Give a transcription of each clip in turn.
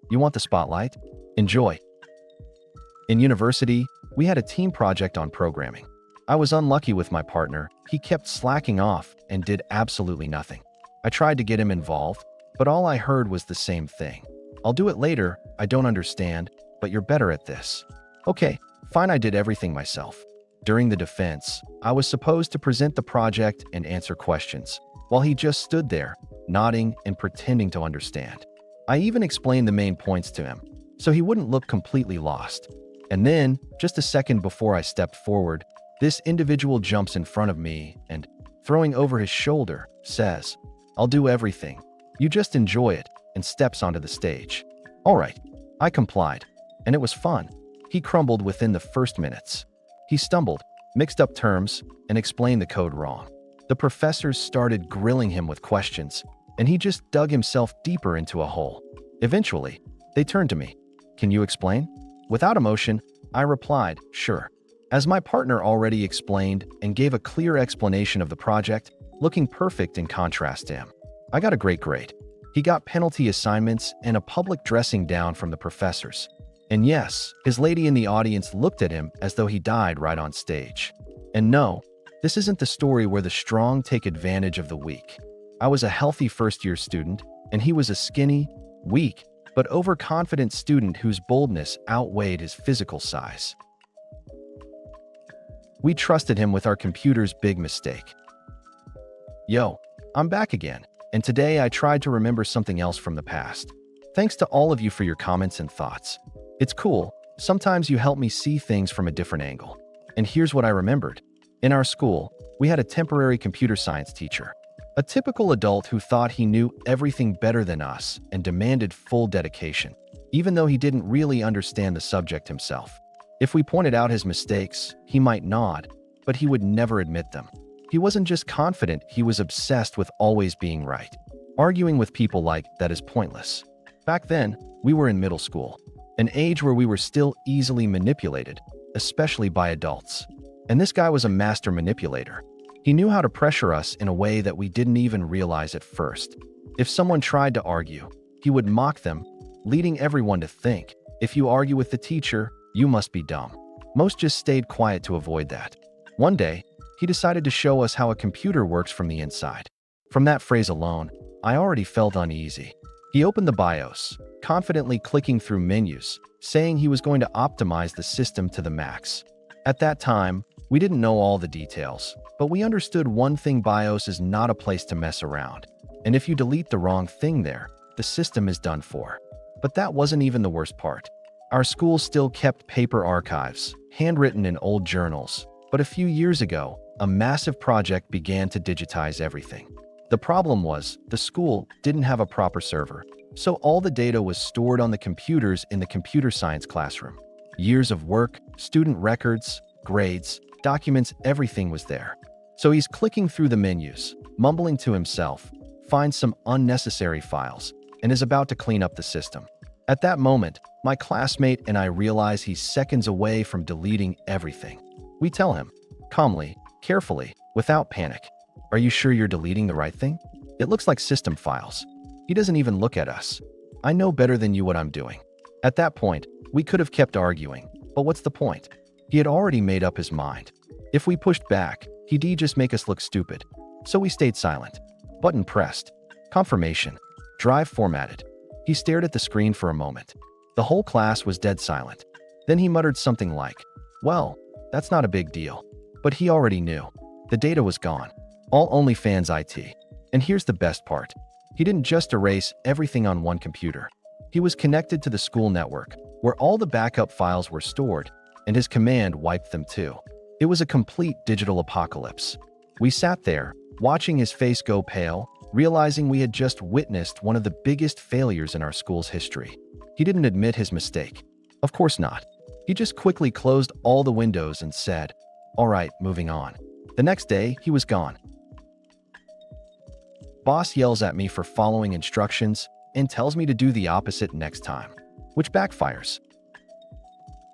You want the spotlight? Enjoy. In university, we had a team project on programming. I was unlucky with my partner. He kept slacking off and did absolutely nothing. I tried to get him involved, but all I heard was the same thing. I'll do it later, I don't understand, but you're better at this. Okay, fine, I did everything myself. During the defense, I was supposed to present the project and answer questions, while he just stood there, nodding and pretending to understand. I even explained the main points to him, so he wouldn't look completely lost. And then, just a second before I stepped forward, this individual jumps in front of me and, throwing over his shoulder, says, "I'll do everything. You just enjoy it," and steps onto the stage. All right, I complied, and it was fun. He crumbled within the first minutes. He stumbled, mixed up terms, and explained the code wrong. The professors started grilling him with questions, and he just dug himself deeper into a hole. Eventually, they turned to me. "Can you explain?" Without emotion, I replied, "Sure." As my partner already explained and gave a clear explanation of the project, looking perfect in contrast to him. I got a great grade. He got penalty assignments and a public dressing down from the professors. And yes, his lady in the audience looked at him as though he died right on stage. And no, this isn't the story where the strong take advantage of the weak. I was a healthy first-year student, and he was a skinny, weak, but overconfident student whose boldness outweighed his physical size. We trusted him with our computer's big mistake. Yo, I'm back again, and today I tried to remember something else from the past. Thanks to all of you for your comments and thoughts. It's cool, sometimes you help me see things from a different angle. And here's what I remembered. In our school, we had a temporary computer science teacher. A typical adult who thought he knew everything better than us and demanded full dedication, even though he didn't really understand the subject himself. If we pointed out his mistakes, he might nod, but he would never admit them. He wasn't just confident, he was obsessed with always being right. Arguing with people like that is pointless. Back then, we were in middle school, an age where we were still easily manipulated, especially by adults. And this guy was a master manipulator. He knew how to pressure us in a way that we didn't even realize at first. If someone tried to argue, he would mock them, leading everyone to think, if you argue with the teacher, you must be dumb. Most just stayed quiet to avoid that. One day, he decided to show us how a computer works from the inside. From that phrase alone, I already felt uneasy. He opened the BIOS, confidently clicking through menus, saying he was going to optimize the system to the max. At that time, we didn't know all the details, but we understood one thing: BIOS is not a place to mess around. And if you delete the wrong thing there, the system is done for. But that wasn't even the worst part. Our school still kept paper archives, handwritten in old journals. But a few years ago, a massive project began to digitize everything. The problem was, the school didn't have a proper server, so all the data was stored on the computers in the computer science classroom. Years of work, student records, grades, documents, everything was there. So he's clicking through the menus, mumbling to himself, finds some unnecessary files, and is about to clean up the system. At that moment, my classmate and I realize he's seconds away from deleting everything. We tell him, calmly, carefully, without panic, "Are you sure you're deleting the right thing? It looks like system files." He doesn't even look at us. "I know better than you what I'm doing." At that point, we could have kept arguing, but what's the point? He had already made up his mind. If we pushed back, he'd just make us look stupid. So we stayed silent. Button pressed. Confirmation. Drive formatted. He stared at the screen for a moment. The whole class was dead silent. Then he muttered something like, "Well, that's not a big deal." But he already knew. The data was gone. All OnlyFans IT. And here's the best part. He didn't just erase everything on one computer. He was connected to the school network, where all the backup files were stored, and his command wiped them too. It was a complete digital apocalypse. We sat there, watching his face go pale, realizing we had just witnessed one of the biggest failures in our school's history. He didn't admit his mistake. Of course not. He just quickly closed all the windows and said, "All right, moving on." The next day, he was gone. Boss yells at me for following instructions and tells me to do the opposite next time, which backfires.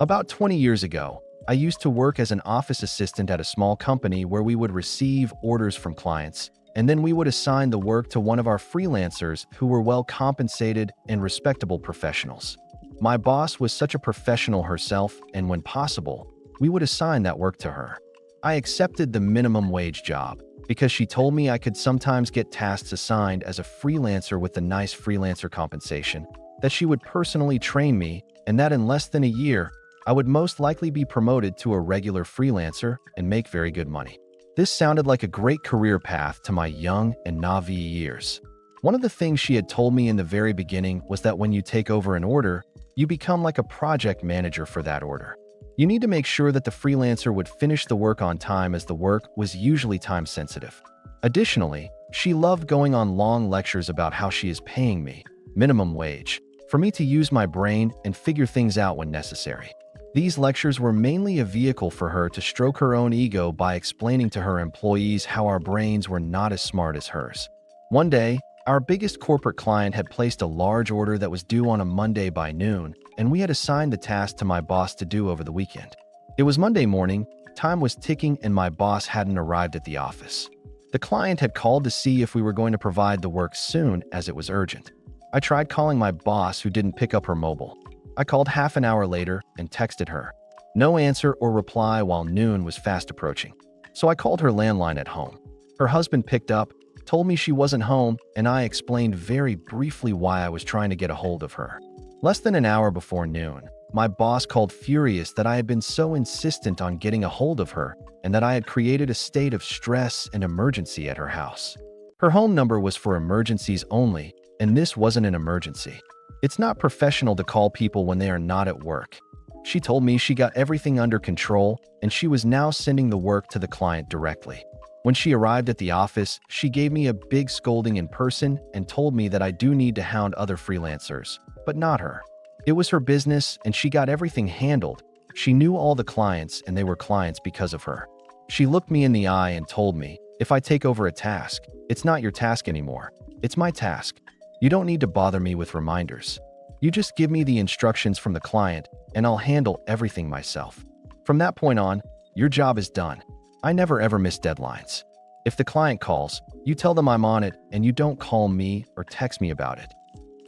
About 20 years ago, I used to work as an office assistant at a small company where we would receive orders from clients, and then we would assign the work to one of our freelancers who were well compensated and respectable professionals. My boss was such a professional herself, and when possible, we would assign that work to her. I accepted the minimum wage job because she told me I could sometimes get tasks assigned as a freelancer with a nice freelancer compensation, that she would personally train me, and that in less than a year, I would most likely be promoted to a regular freelancer and make very good money. This sounded like a great career path to my young and naive years. One of the things she had told me in the very beginning was that when you take over an order, you become like a project manager for that order. You need to make sure that the freelancer would finish the work on time, as the work was usually time sensitive. Additionally, she loved going on long lectures about how she is paying me minimum wage for me to use my brain and figure things out when necessary. These lectures were mainly a vehicle for her to stroke her own ego by explaining to her employees how our brains were not as smart as hers. One day, our biggest corporate client had placed a large order that was due on a Monday by noon, and we had assigned the task to my boss to do over the weekend. It was Monday morning, time was ticking, and my boss hadn't arrived at the office. The client had called to see if we were going to provide the work soon, as it was urgent. I tried calling my boss, who didn't pick up her mobile. I called half an hour later and texted her. No answer or reply while noon was fast approaching. So I called her landline at home. Her husband picked up, told me she wasn't home, and I explained very briefly why I was trying to get a hold of her. Less than an hour before noon, my boss called furious that I had been so insistent on getting a hold of her and that I had created a state of stress and emergency at her house. Her home number was for emergencies only, and this wasn't an emergency. It's not professional to call people when they are not at work. She told me she got everything under control and she was now sending the work to the client directly. When she arrived at the office, she gave me a big scolding in person and told me that I do need to hound other freelancers, but not her. It was her business and she got everything handled. She knew all the clients and they were clients because of her. She looked me in the eye and told me, if I take over a task, it's not your task anymore. It's my task. You don't need to bother me with reminders. You just give me the instructions from the client and I'll handle everything myself. From that point on, your job is done. I never ever miss deadlines. If the client calls, you tell them I'm on it and you don't call me or text me about it.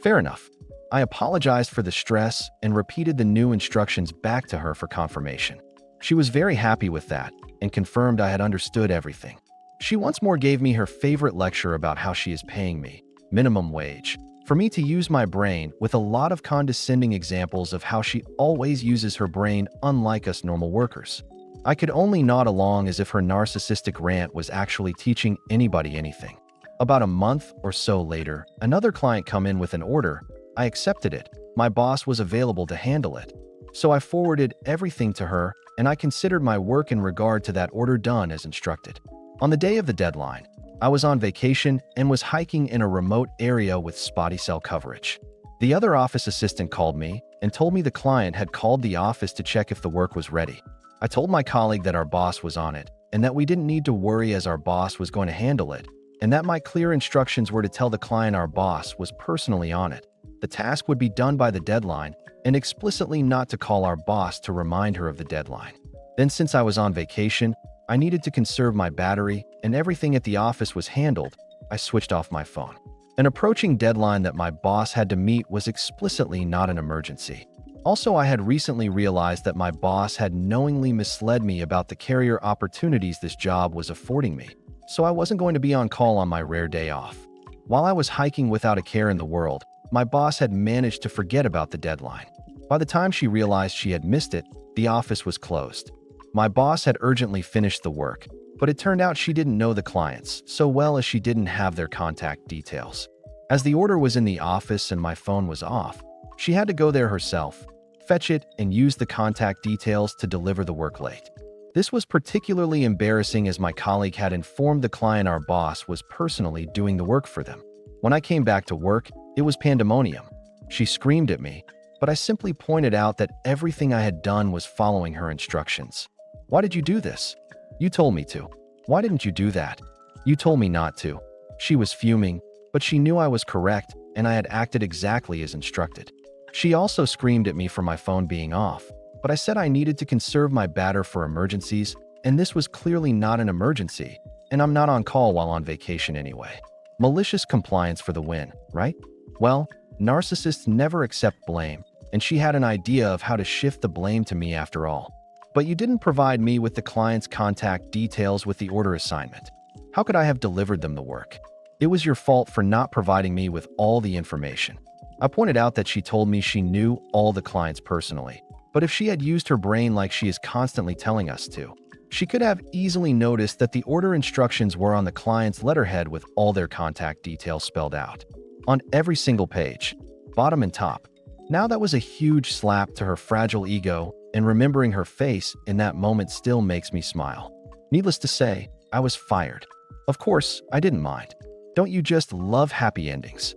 Fair enough. I apologized for the stress and repeated the new instructions back to her for confirmation. She was very happy with that and confirmed I had understood everything. She once more gave me her favorite lecture about how she is paying me minimum wage for me to use my brain, with a lot of condescending examples of how she always uses her brain unlike us normal workers. I could only nod along as if her narcissistic rant was actually teaching anybody anything. About a month or so later, another client come in with an order. I accepted it. My boss was available to handle it. So I forwarded everything to her, and I considered my work in regard to that order done as instructed. On the day of the deadline, I was on vacation and was hiking in a remote area with spotty cell coverage. The other office assistant called me and told me the client had called the office to check if the work was ready. I told my colleague that our boss was on it and that we didn't need to worry as our boss was going to handle it, and that my clear instructions were to tell the client our boss was personally on it. The task would be done by the deadline, and explicitly not to call our boss to remind her of the deadline. Then, since I was on vacation, I needed to conserve my battery and everything at the office was handled, I switched off my phone. An approaching deadline that my boss had to meet was explicitly not an emergency. Also, I had recently realized that my boss had knowingly misled me about the career opportunities this job was affording me, so I wasn't going to be on call on my rare day off. While I was hiking without a care in the world, my boss had managed to forget about the deadline. By the time she realized she had missed it, the office was closed. My boss had urgently finished the work, but it turned out she didn't know the clients so well as she didn't have their contact details. As the order was in the office and my phone was off, she had to go there herself, fetch it, and use the contact details to deliver the work late. This was particularly embarrassing as my colleague had informed the client our boss was personally doing the work for them. When I came back to work, it was pandemonium. She screamed at me, but I simply pointed out that everything I had done was following her instructions. Why did you do this? You told me to. Why didn't you do that? You told me not to. She was fuming, but she knew I was correct and I had acted exactly as instructed. She also screamed at me for my phone being off, but I said I needed to conserve my battery for emergencies, and this was clearly not an emergency, and I'm not on call while on vacation anyway. Malicious compliance for the win, right? Well, narcissists never accept blame, and she had an idea of how to shift the blame to me after all. But you didn't provide me with the client's contact details with the order assignment. How could I have delivered them the work? It was your fault for not providing me with all the information. I pointed out that she told me she knew all the clients personally, but if she had used her brain like she is constantly telling us to, she could have easily noticed that the order instructions were on the client's letterhead with all their contact details spelled out. On every single page, bottom and top. Now that was a huge slap to her fragile ego, and remembering her face in that moment still makes me smile. Needless to say, I was fired. Of course, I didn't mind. Don't you just love happy endings?